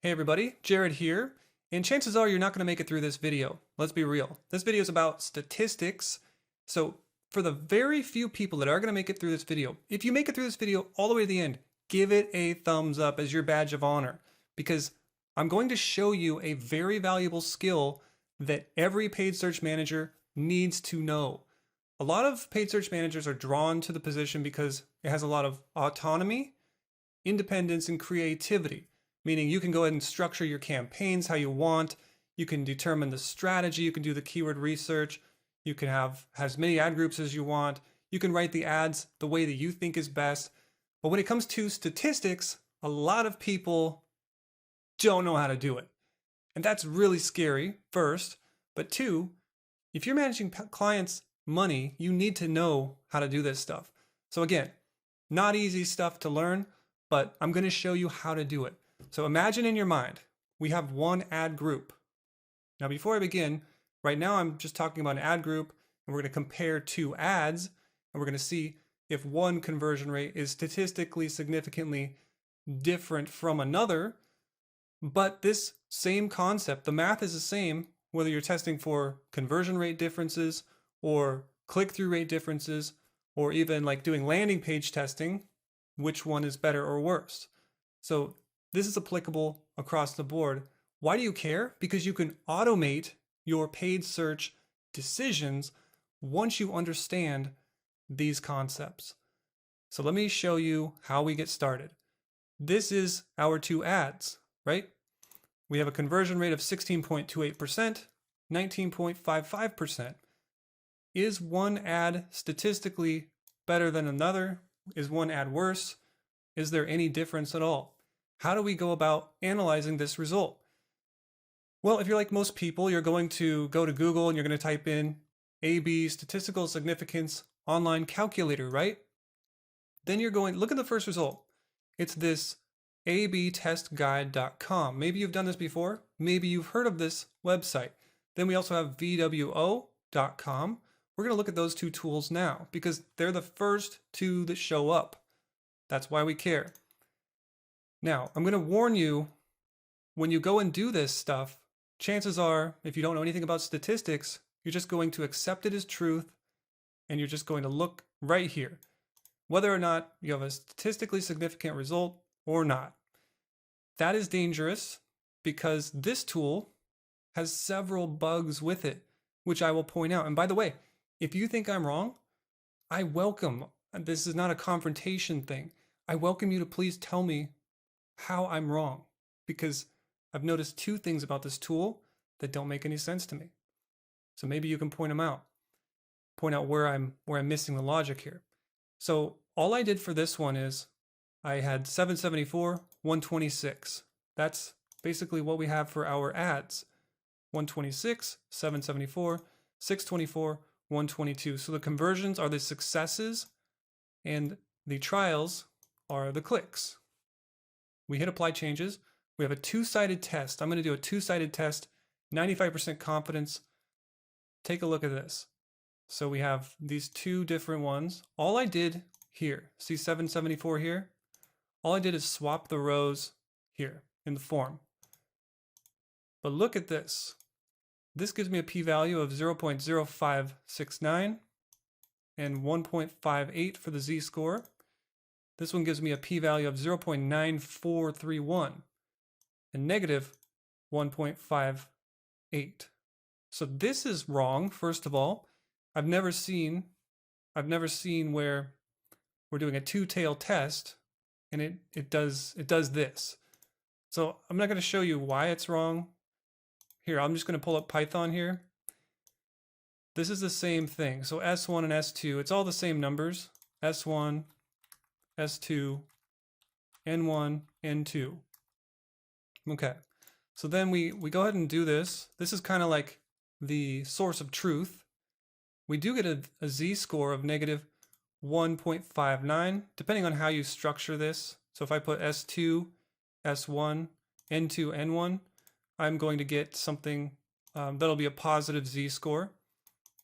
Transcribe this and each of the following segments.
Hey everybody, Jared here, and chances are you're not going to make it through this video. Let's be real. This video is about statistics, so for the very few people that are going to make it through this video, if you make it through this video all the way to the end, give it a thumbs up as your badge of honor, because I'm going to show you a very valuable skill that every paid search manager needs to know. A lot of paid search managers are drawn to the position because it has a lot of autonomy, independence, and creativity. Meaning you can go ahead and structure your campaigns how you want. You can determine the strategy. You can do the keyword research. You can have as many ad groups as you want. You can write the ads the way that you think is best. But when it comes to statistics, a lot of people don't know how to do it. And that's really scary, first. But two, if you're managing clients' money, you need to know how to do this stuff. So again, not easy stuff to learn, but I'm going to show you how to do it. So imagine in your mind, we have one ad group. Now, before I begin, right now I'm just talking about an ad group, and we're going to compare two ads, and we're going to see if one conversion rate is statistically significantly different from another. But this same concept, the math is the same, whether you're testing for conversion rate differences or click-through rate differences, or even like doing landing page testing, which one is better or worse. So this is applicable across the board. Why do you care? Because you can automate your paid search decisions once you understand these concepts. So let me show you how we get started. This is our two ads, right? We have a conversion rate of 16.28%, 19.55%. Is one ad statistically better than another? Is one ad worse? Is there any difference at all? How do we go about analyzing this result? Well, if you're like most people, you're going to go to Google and you're going to type in AB statistical significance online calculator, right? Then you're going, look at the first result. It's this abtestguide.com. Maybe you've done this before. Maybe you've heard of this website. Then we also have vwo.com. We're going to look at those two tools now because they're the first two that show up. That's why we care. Now, I'm going to warn you, when you go and do this stuff, chances are, if you don't know anything about statistics, you're just going to accept it as truth, and you're just going to look right here, whether or not you have a statistically significant result or not. That is dangerous because this tool has several bugs with it, which I will point out. And by the way, if you think I'm wrong, I welcome, this is not a confrontation thing. I welcome you to please tell me how I'm wrong, because I've noticed two things about this tool that don't make any sense to me. So maybe you can point them out. Point out where I'm missing the logic here. So all I did for this one is I had 774, 126. That's basically what we have for our ads. 126, 774, 624, 122. So the conversions are the successes and the trials are the clicks. We hit apply changes. We have a two-sided test. I'm going to do a two-sided test, 95% confidence. Take a look at this. So we have these two different ones. All I did here, see 774 here? All I did is swap the rows here in the form. But look at this. This gives me a p-value of 0.0569 and 1.58 for the z-score. This one gives me a p-value of 0.9431 and negative 1.58. So this is wrong, first of all. I've never seen where we're doing a two-tail test and it does this. So I'm not going to show you why it's wrong. Here, I'm just going to pull up Python here. This is the same thing. So S1 and S2, it's all the same numbers. S1, S2, N1, N2. Okay, so then we go ahead and do this. This is kind of like the source of truth. We do get a z-score of negative 1.59, depending on how you structure this. So if I put S2, S1, N2, N1, I'm going to get something that'll be a positive z-score.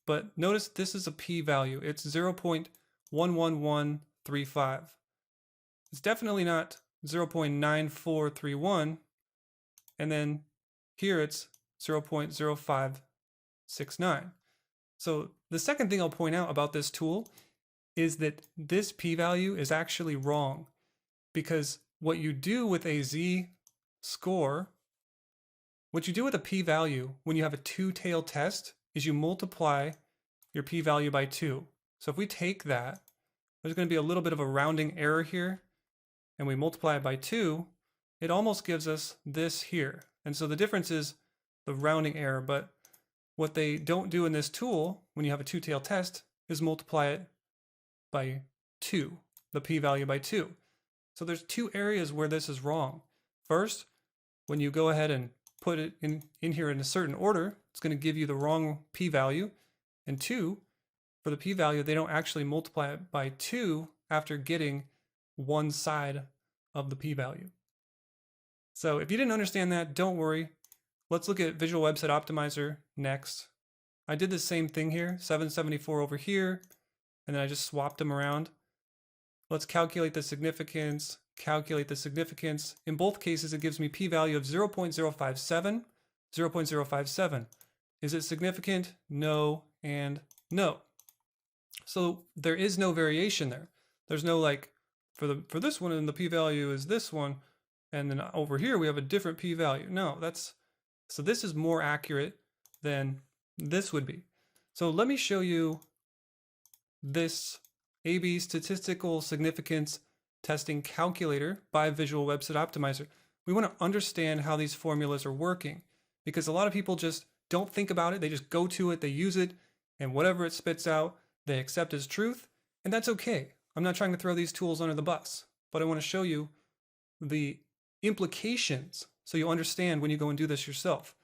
But notice this is a p-value. It's 0.11135. It's definitely not 0.9431 and then here it's 0.0569. So the second thing I'll point out about this tool is that this p-value is actually wrong, because what you do with a z-score, what you do with a p-value when you have a two-tailed test is you multiply your p-value by 2. So if we take that, there's going to be a little bit of a rounding error here, and we multiply it by 2, it almost gives us this here. And so the difference is the rounding error, but what they don't do in this tool when you have a two-tailed test is multiply it by 2, the p-value by 2. So there's two areas where this is wrong. First, when you go ahead and put it in here in a certain order, it's going to give you the wrong p-value. And 2, for the p-value, they don't actually multiply it by 2 after getting one side of the p-value. So if you didn't understand that, don't worry. Let's look at Visual Website Optimizer next. I did the same thing here, 774 over here, and then I just swapped them around. Let's calculate the significance, calculate the significance. In both cases, it gives me p-value of 0.057, 0.057. Is it significant? No, and no. So there is no variation there. There's no like, for this one, and the p-value is this one, and then over here we have a different p-value. No, so this is more accurate than this would be. So let me show you this AB Statistical Significance Testing Calculator by Visual Website Optimizer. We want to understand how these formulas are working, because a lot of people just don't think about it. They just go to it, they use it, and whatever it spits out, they accept as truth, and that's okay. I'm not trying to throw these tools under the bus, but I want to show you the implications so you understand when you go and do this yourself.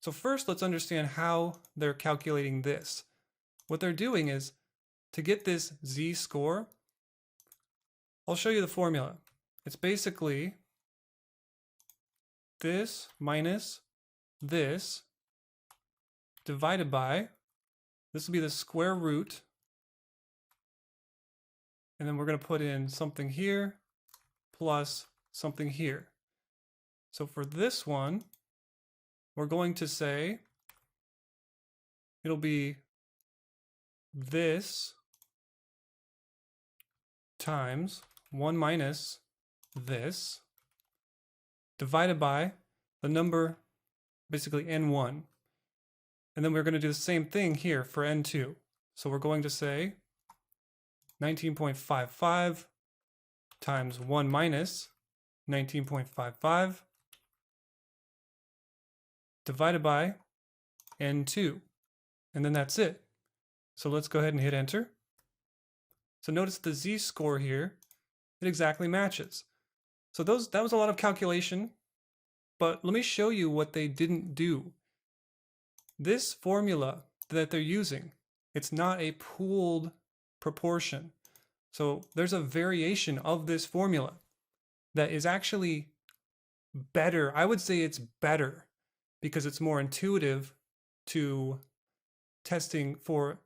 So first, let's understand how they're calculating this. What they're doing is, to get this z-score, I'll show you the formula. It's basically this minus this divided by, this will be the square root, and then we're going to put in something here plus something here. So for this one, we're going to say it'll be this times 1 minus this divided by the number, basically n1. And then we're going to do the same thing here for n2. So we're going to say 19.55 times 1 minus 19.55 divided by n2. And then that's it. So let's go ahead and hit enter. So notice the z-score here, it exactly matches. So that was a lot of calculation, but let me show you what they didn't do. This formula that they're using, it's not a pooled proportion. So there's a variation of this formula that is actually better. I would say it's better because it's more intuitive to testing for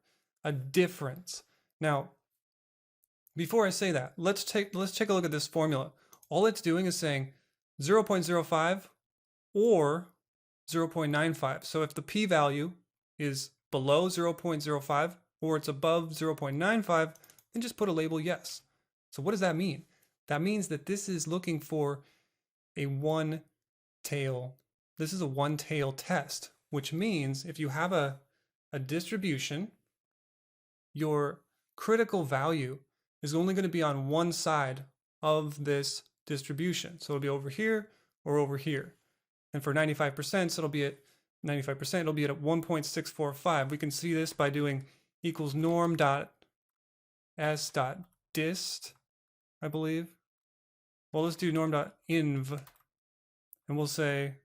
a difference. Now, before I say that, let's take a look at this formula. All it's doing is saying 0.05 or 0.95. So if the p-value is below 0.05 or it's above 0.95, then just put a label yes. So what does that mean? That means that this is looking for a one-tail. This is a one-tail test, which means if you have a distribution, your critical value is only going to be on one side of this distribution. So it'll be over here or over here. And for 95%, so it'll be at 95%, it'll be at 1.645. We can see this by doing equals norm dot s dot dist, I believe. Well, let's do norm dot inv, and we'll say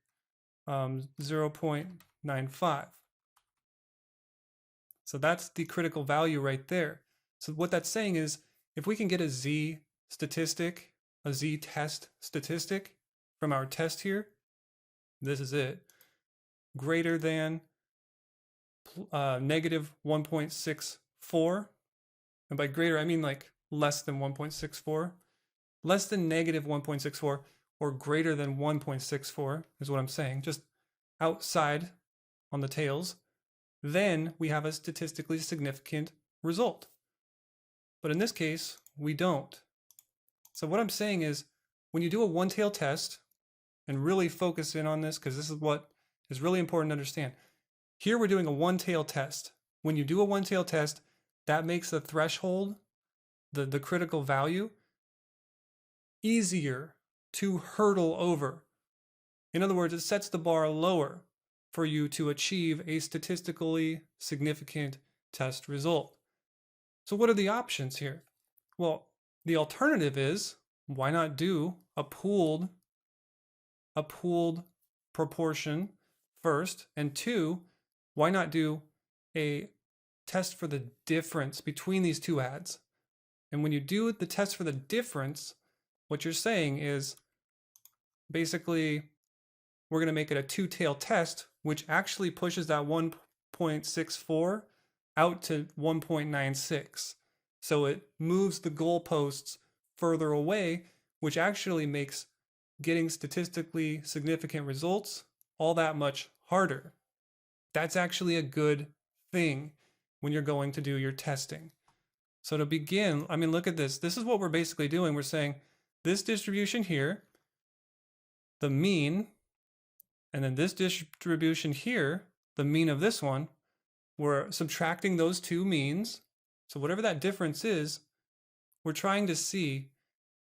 0.95. So that's the critical value right there. So what that's saying is, if we can get a z statistic, a z test statistic from our test here, this is it, greater than negative 1.64, and by greater I mean like less than 1.64, less than negative 1.64, or greater than 1.64 is what I'm saying, just outside on the tails, then we have a statistically significant result. But in this case, we don't. So what I'm saying is, when you do a one-tailed test, and really focus in on this because this is what is really important to understand. Here we're doing a one-tailed test. When you do a one-tailed test, that makes the threshold, the critical value, easier to hurdle over. In other words, it sets the bar lower for you to achieve a statistically significant test result. So what are the options here? Well, the alternative is, why not do a pooled proportion first, and two, why not do a test for the difference between these two ads? And when you do the test for the difference, what you're saying is basically we're going to make it a two-tailed test, which actually pushes that 1.64 out to 1.96. So it moves the goalposts further away, which actually makes getting statistically significant results all that much harder. That's actually a good thing when you're going to do your testing. So to begin, I mean, look at this. This is what we're basically doing. We're saying this distribution here, the mean, and then this distribution here, the mean of this one, we're subtracting those two means. So whatever that difference is, we're trying to see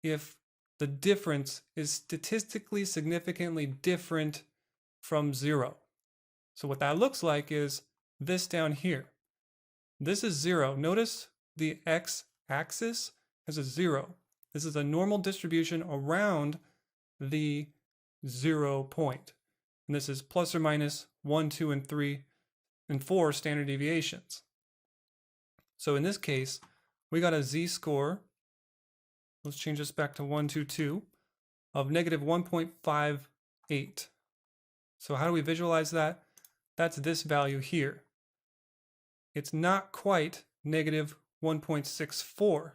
if the difference is statistically significantly different from 0. So what that looks like is this down here. This is 0. Notice the x-axis has a 0. This is a normal distribution around the 0 point. And this is plus or minus 1, 2, and 3, and 4 standard deviations. So in this case, we got a z-score. Let's change this back to 122 of negative 1.58. So how do we visualize that? That's this value here. It's not quite negative 1.64.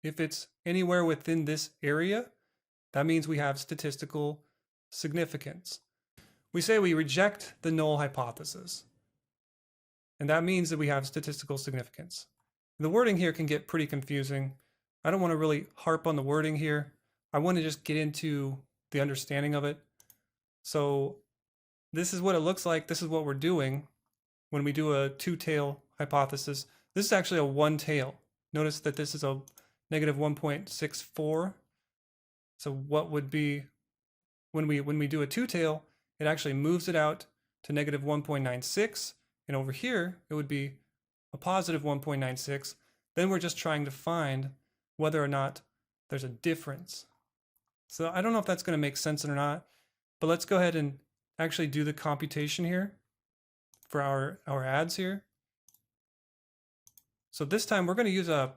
If it's anywhere within this area, that means we have statistical significance. We say we reject the null hypothesis. And that means that we have statistical significance. The wording here can get pretty confusing. I don't want to really harp on the wording here. I want to just get into the understanding of it. So this is what it looks like. This is what we're doing when we do a two-tail hypothesis. This is actually a one-tail. Notice that this is a negative 1.64. So what would be, when we do a two-tail, it actually moves it out to negative 1.96. And over here, it would be a positive 1.96. Then we're just trying to find whether or not there's a difference. So I don't know if that's going to make sense or not, but let's go ahead and actually do the computation here for our ads here. So this time we're going to use a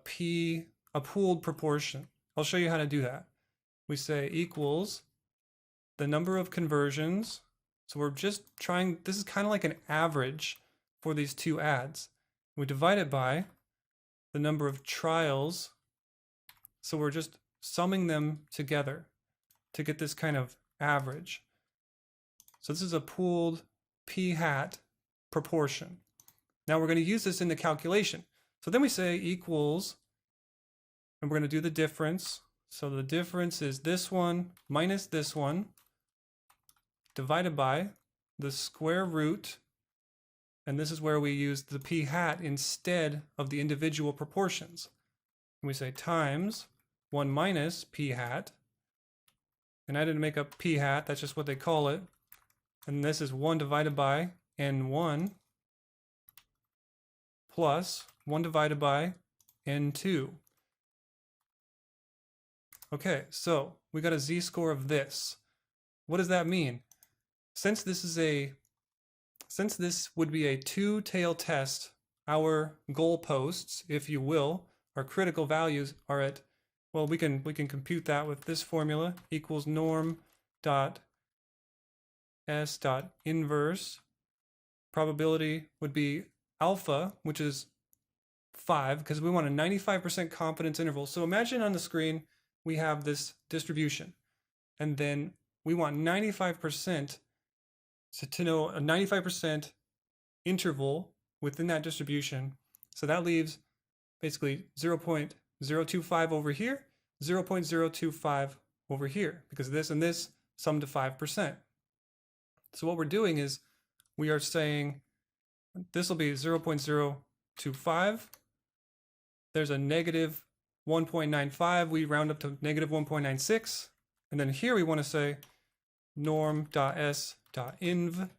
pooled proportion. I'll show you how to do that. We say equals the number of conversions. So we're just trying, this is kind of like an average for these two ads. We divide it by the number of trials. So we're just summing them together to get this kind of average. So this is a pooled p hat proportion. Now we're going to use this in the calculation. So then we say equals, and we're going to do the difference. So the difference is this one minus this one divided by the square root, and this is where we use the p hat instead of the individual proportions. And we say times 1 minus p hat, and I didn't make up p hat, that's just what they call it. And this is 1 divided by n1 plus 1 divided by n2. Okay, so we got a z-score of this. What does that mean? Since this would be a two-tail test, our goalposts, if you will, our critical values are at, well, we can compute that with this formula, equals norm dot s dot inverse. Probability would be alpha, which is 5, because we want a 95% confidence interval. So imagine on the screen we have this distribution. and then we want 95%, so to know a 95% interval within that distribution. So that leaves basically 0.025 over here, 0.025 over here, because this and this sum to 5%. So what we're doing is we are saying this will be 0.025. There's a negative 1.95. We round up to negative 1.96. And then here we want to say norm.s.inv.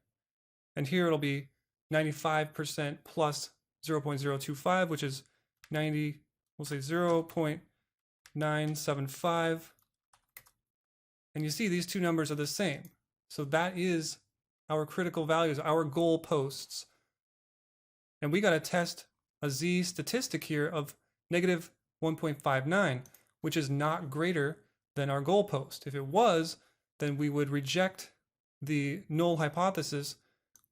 And here it'll be 95% plus 0.025, which is 90, we'll say 0.975. And you see these two numbers are the same. So that is our critical values, our goal posts. And we got to test a z statistic here of negative 1.59, which is not greater than our goal post. If it was, then we would reject the null hypothesis,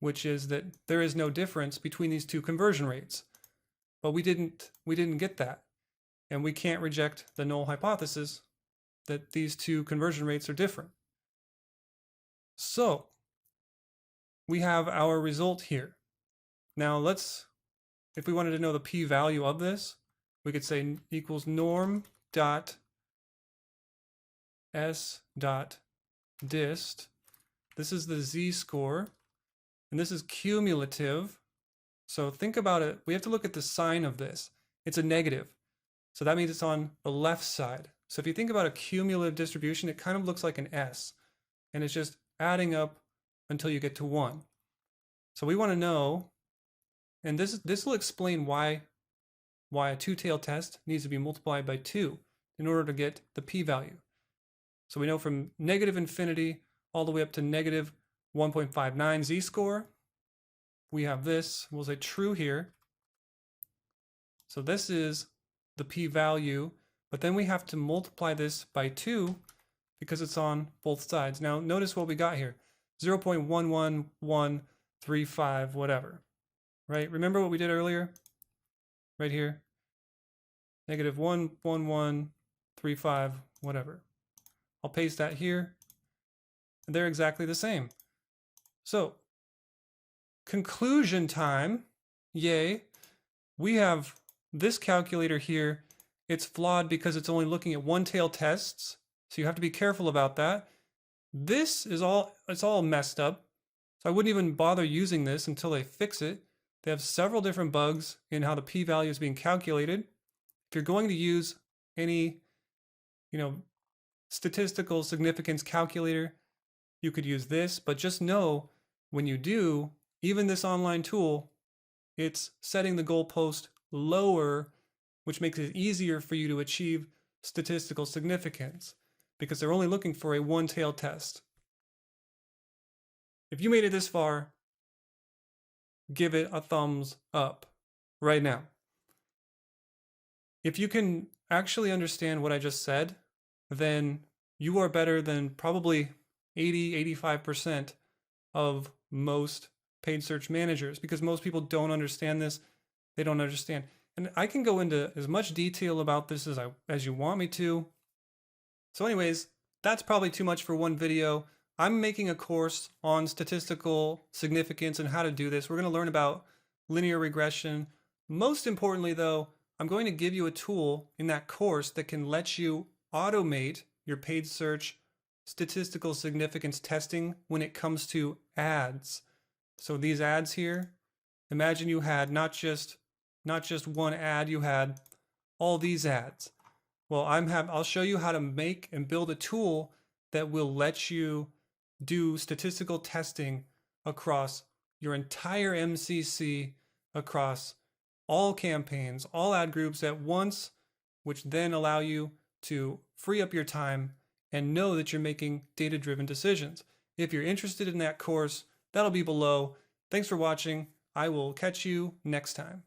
which is that there is no difference between these two conversion rates. But we didn't get that. And we can't reject the null hypothesis that these two conversion rates are different. So we have our result here. Now if we wanted to know the p-value of this, we could say equals norm dot s dot dist. This is the z-score, and this is cumulative. So think about it. We have to look at the sign of this. It's a negative. So that means it's on the left side. So if you think about a cumulative distribution, it kind of looks like an S, and it's just adding up until you get to 1. So we want to know, and this will explain why a two-tailed test needs to be multiplied by 2 in order to get the p-value. So we know from negative infinity all the way up to negative 1.59 z-score, we have this, we'll say true here. So this is the p-value, but then we have to multiply this by 2 because it's on both sides. Now notice what we got here, 0.11135 whatever, right? Remember what we did earlier? Right here, negative 11135 whatever. I'll paste that here, and they're exactly the same. So conclusion time, yay. We have this calculator here. It's flawed because it's only looking at one-tailed tests, so you have to be careful about that. This is it's all messed up, so I wouldn't even bother using this until they fix it. They have several different bugs in how the p-value is being calculated. If you're going to use any, statistical significance calculator, you could use this, but just know when you do, even this online tool, it's setting the goalpost lower, which makes it easier for you to achieve statistical significance because they're only looking for a one-tailed test. If you made it this far, give it a thumbs up right now. If you can actually understand what I just said, then you are better than probably 80-85% of most paid search managers, because most people don't understand this. They don't understand. And I can go into as much detail about this as you want me to. So anyways, that's probably too much for one video. I'm making a course on statistical significance and how to do this. We're going to learn about linear regression. Most importantly though, I'm going to give you a tool in that course that can let you automate your paid search statistical significance testing when it comes to ads. So these ads here, imagine you had not just one ad, you had all these ads. Well, I'll show you how to make and build a tool that will let you do statistical testing across your entire MCC, across all campaigns, all ad groups at once, which then allow you to free up your time and know that you're making data-driven decisions. If you're interested in that course, that'll be below. Thanks for watching. I will catch you next time.